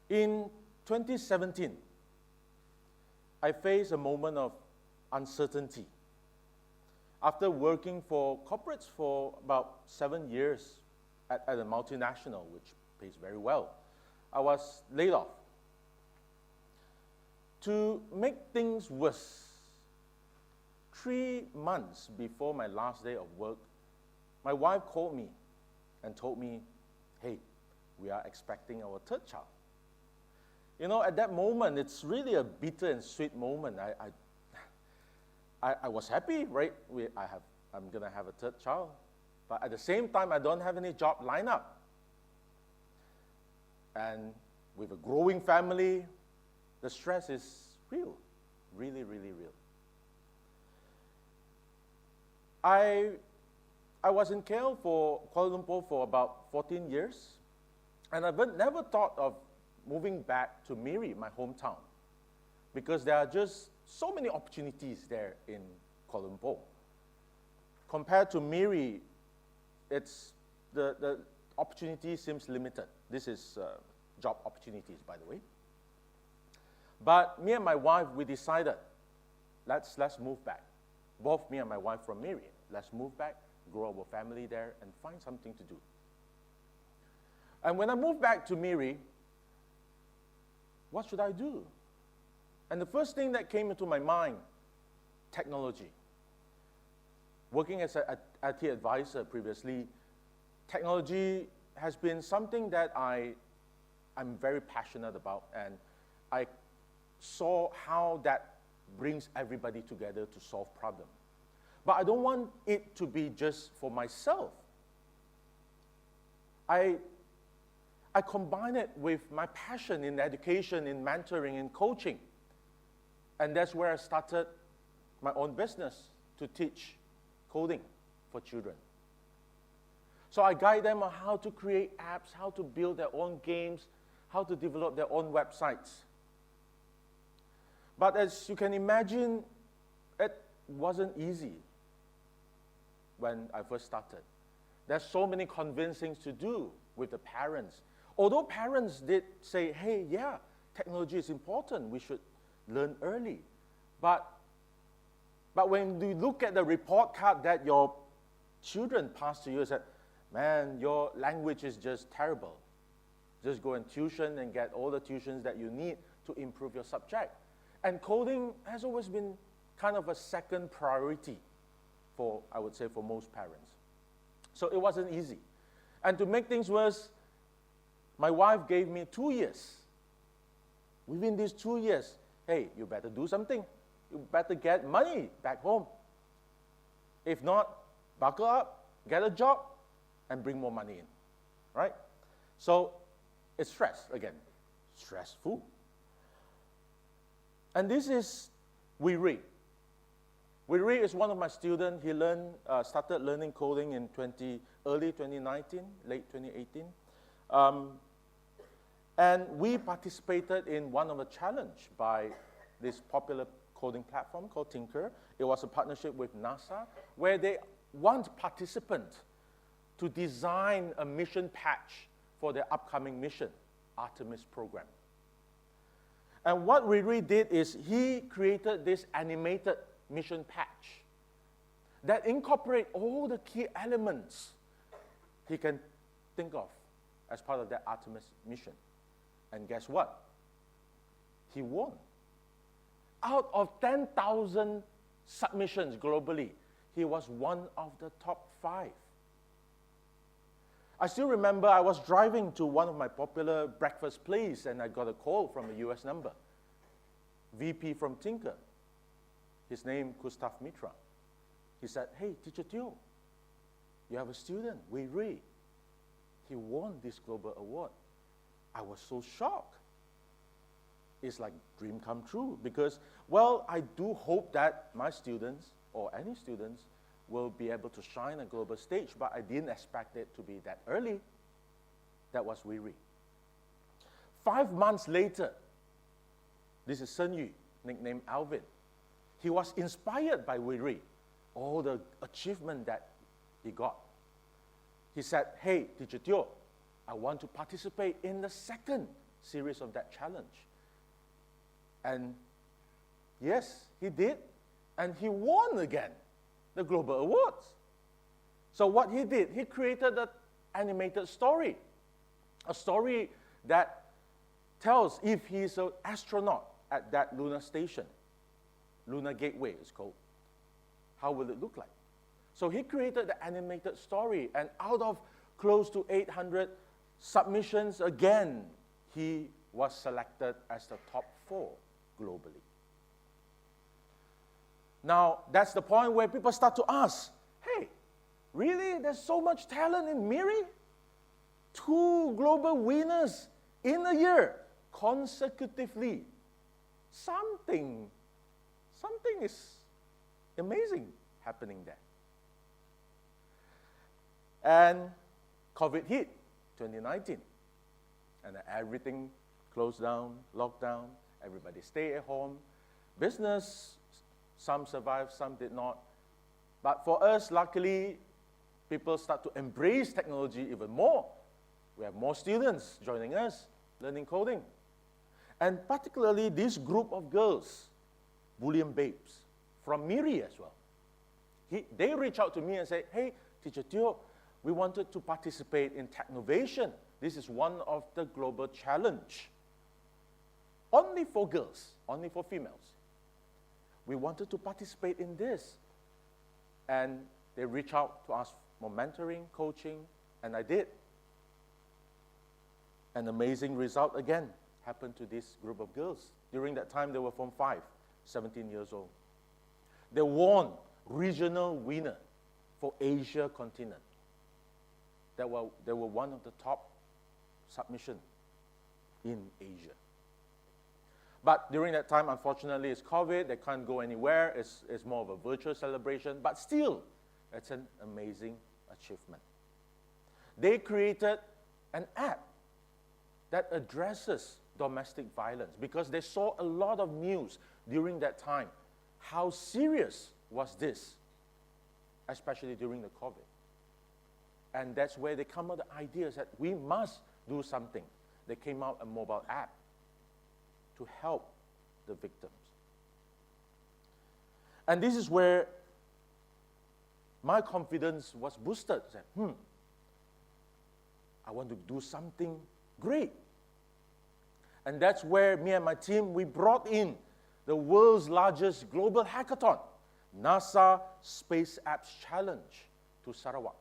In 2017, I faced a moment of uncertainty. After working for corporates for about 7 years at a multinational, which pays very well, I was laid off. To make things worse, 3 months before my last day of work, my wife called me and told me, hey, we are expecting our 3rd child. You know, at that moment, it's really a bitter and sweet moment. I was happy, right? I'm going to have a 3rd child. But at the same time, I don't have any job lined up. And with a growing family, the stress is real, really, really real. I was in KL for Kuala Lumpur for about 14 years, and I never thought of moving back to Miri, my hometown, because there are just so many opportunities there in Kuala Lumpur. Compared to Miri, the opportunity seems limited. This is job opportunities, by the way. But me and my wife, we decided, let's move back. Both me and my wife from Miri. Let's move back, grow our family there, and find something to do. And when I moved back to Miri, what should I do? And the first thing that came into my mind, technology. Working as an IT advisor previously, technology has been something that I'm very passionate about, and I saw how that brings everybody together to solve problems. But I don't want it to be just for myself. I combine it with my passion in education, in mentoring, in coaching. And that's where I started my own business to teach coding for children. So I guide them on how to create apps, how to build their own games, how to develop their own websites. But as you can imagine, it wasn't easy when I first started. There's so many convincing to do with the parents. Although parents did say, hey, yeah, technology is important, we should learn early. But when you look at the report card that your children pass to you, it's that, man, your language is just terrible. Just go in tuition and get all the tuitions that you need to improve your subject. And coding has always been kind of a second priority for, I would say, for most parents. So it wasn't easy. And to make things worse, my wife gave me 2 years. Within these 2 years, hey, you better do something. You better get money back home. If not, buckle up, get a job, and bring more money in, right? So it's stress, again, stressful. And this is Wee Ray. Wee Ray is one of my students. He started learning coding in early 2019, late 2018. And we participated in one of the challenge by this popular coding platform called Tinker. It was a partnership with NASA, where they want participants to design a mission patch for their upcoming mission, Artemis program. And what Riri did is he created this animated mission patch that incorporate all the key elements he can think of as part of that Artemis mission. And guess what? He won. Out of 10,000 submissions globally, he was one of the top 5. I still remember I was driving to one of my popular breakfast places and I got a call from a US number. VP from Tinker. His name, Gustav Mitra. He said, hey, Teacher Teo, you have a student, Wei Ray. He won this global award. I was so shocked. It's like dream come true because, well, I do hope that my students or any students will be able to shine on a global stage, but I didn't expect it to be that early. That was Wei Ray. 5 months later, this is Sun Yu, nicknamed Alvin. He was inspired by Wei Ray, all the achievement that he got. He said, hey, Teacher Teo, I want to participate in the second series of that challenge. And yes, he did, and he won again the Global Awards. So what he did, he created an animated story, a story that tells if he's an astronaut at that lunar station, Lunar Gateway it's called, how will it look like? So he created the animated story, and out of close to 800 submissions, again, he was selected as the top 4 globally. Now, that's the point where people start to ask, hey, really? There's so much talent in Miri? 2 global winners in a year, consecutively. Something is amazing happening there. And COVID hit, 2019. And everything closed down, locked down, everybody stay at home. Business, some survived, some did not. But for us, luckily, people start to embrace technology even more. We have more students joining us, learning coding. And particularly this group of girls, Bullion Babes, from Miri as well. They reach out to me and say, hey, Teacher Teo, we wanted to participate in Technovation. This is one of the global challenge. Only for girls, only for females. We wanted to participate in this. And they reach out to us for mentoring, coaching, and I did. An amazing result again happened to this group of girls. During that time, they were from 5, 17 years old. They won regional winner for Asia continent. They were one of the top submission in Asia. But during that time, unfortunately, it's COVID. They can't go anywhere. It's more of a virtual celebration. But still, it's an amazing achievement. They created an app that addresses domestic violence because they saw a lot of news during that time. How serious was this, especially during the COVID? And that's where they come up with the ideas that we must do something. They came out a mobile app to help the victims. And this is where my confidence was boosted. I said, I want to do something great. And that's where me and my team, we brought in the world's largest global hackathon, NASA Space Apps Challenge, to Sarawak.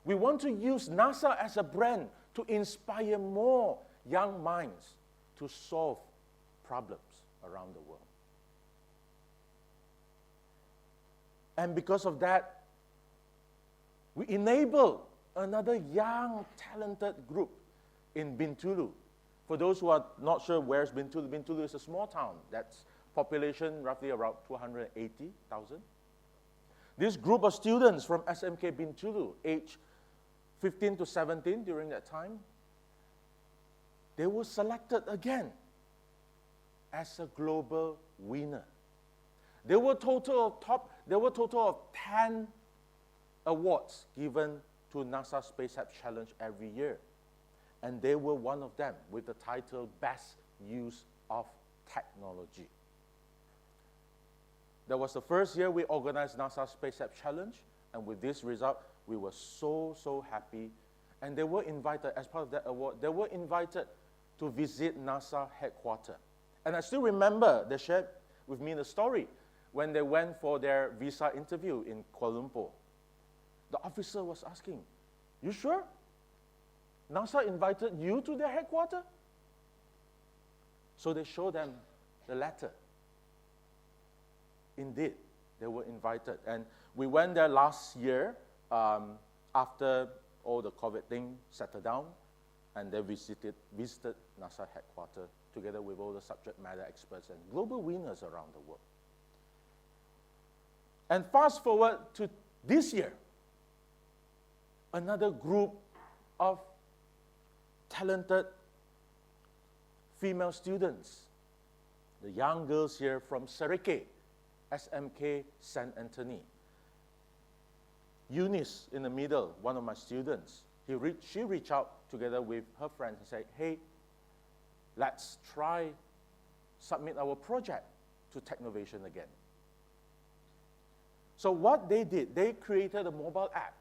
We want to use NASA as a brand to inspire more young minds to solve problems around the world. And because of that, we enable another young, talented group in Bintulu. For those who are not sure where's Bintulu, Bintulu is a small town that's population roughly around 280,000. This group of students from SMK Bintulu, age 15 to 17 during that time, they were selected again as a global winner. There were total of 10 awards given to NASA Space Apps Challenge every year. And they were one of them with the title Best Use of Technology. That was the first year we organized NASA Space Apps Challenge, and with this result, we were so happy. And they were invited, as part of that award, they were invited to visit NASA headquarters. And I still remember they shared with me the story when they went for their visa interview in Kuala Lumpur. The officer was asking, you sure? NASA invited you to their headquarters? So they showed them the letter. Indeed, they were invited. And we went there last year after all the COVID thing settled down, and they visited NASA headquarters together with all the subject matter experts and global winners around the world. And fast forward to this year, another group of talented female students, the young girls here from Sereke, SMK San Anthony. Eunice in the middle, one of my students, she reached out together with her friends and said, hey, Let's try submit our project to Technovation again. So what they did, they created a mobile app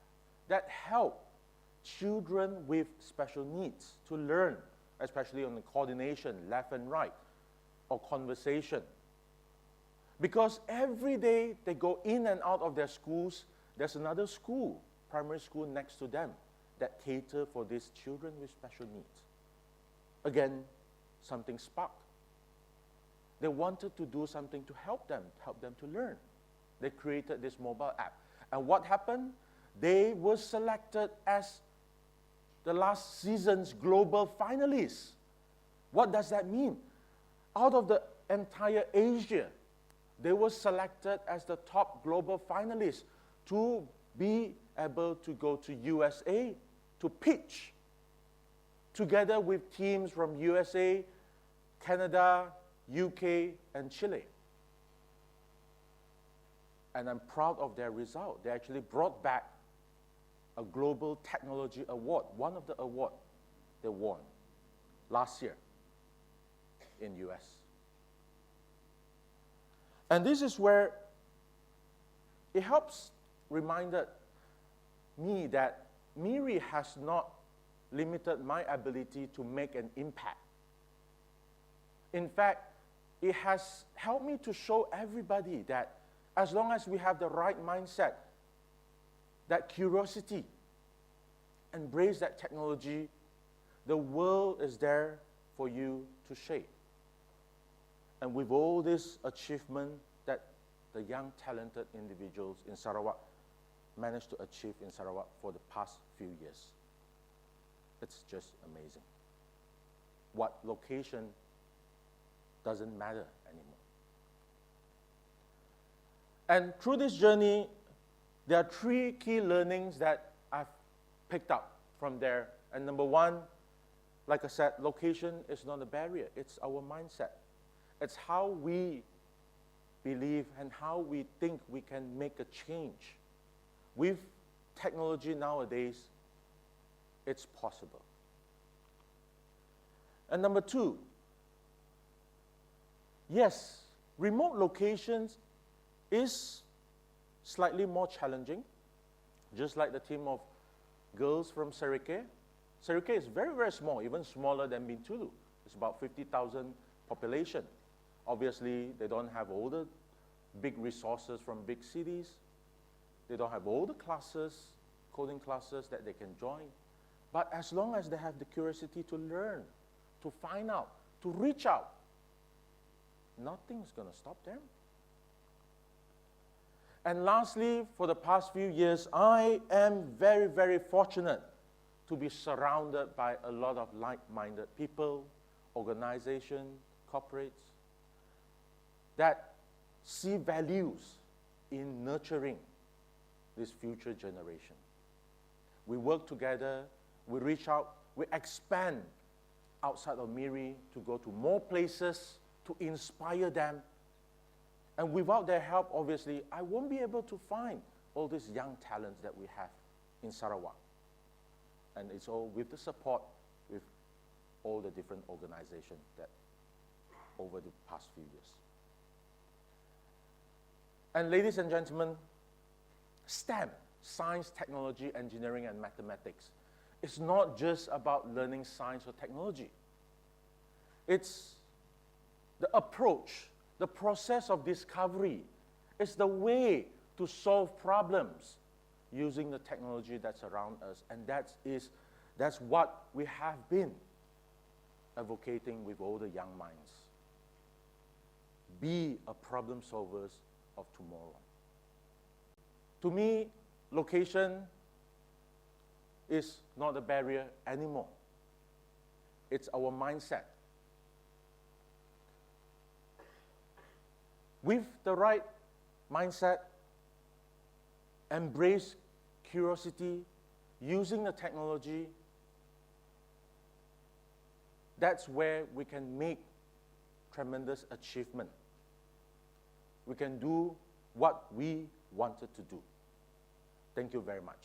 that helped children with special needs to learn, especially on the coordination, left and right, or conversation. Because every day they go in and out of their schools, there's another school, primary school next to them, that cater for these children with special needs. Again, something sparked. They wanted to do something to help them to learn. They created this mobile app. And what happened? They were selected as the last season's global finalists. What does that mean? Out of the entire Asia, they were selected as the top global finalists to be able to go to USA to pitch together with teams from USA, Canada, UK, and Chile. And I'm proud of their result. They actually brought back a Global Technology Award, one of the awards they won last year in US. And this is where it helps reminded me that MIRI has not limited my ability to make an impact. In fact, it has helped me to show everybody that as long as we have the right mindset, that curiosity, embrace that technology, the world is there for you to shape. And with all this achievement that the young talented individuals in Sarawak managed to achieve in Sarawak for the past few years, it's just amazing. What location doesn't matter anymore. And through this journey, there are 3 key learnings that I've picked up from there. And number 1, like I said, location is not a barrier. It's our mindset. It's how we believe and how we think we can make a change. With technology nowadays, it's possible. And number 2, yes, remote locations is slightly more challenging, just like the team of girls from Serike. Serike is very, very small, even smaller than Bintulu. It's about 50,000 population. Obviously, they don't have all the big resources from big cities. They don't have all the classes, coding classes that they can join. But as long as they have the curiosity to learn, to find out, to reach out, nothing's going to stop them. And lastly, for the past few years, I am very, very fortunate to be surrounded by a lot of like-minded people, organizations, corporates, that see values in nurturing this future generation. We work together, we reach out, we expand outside of MIRI to go to more places to inspire them. And without their help, obviously, I won't be able to find all these young talents that we have in Sarawak. And it's all with the support with all the different organizations that over the past few years. And ladies and gentlemen, STEM, science, technology, engineering, and mathematics, it's not just about learning science or technology. It's the approach, the process of discovery. It's the way to solve problems using the technology that's around us. And that's what we have been advocating with all the young minds. Be a problem solvers of tomorrow. To me, location is not a barrier anymore. It's our mindset. With the right mindset, embrace curiosity, using the technology, that's where we can make tremendous achievement. We can do what we wanted to do. Thank you very much.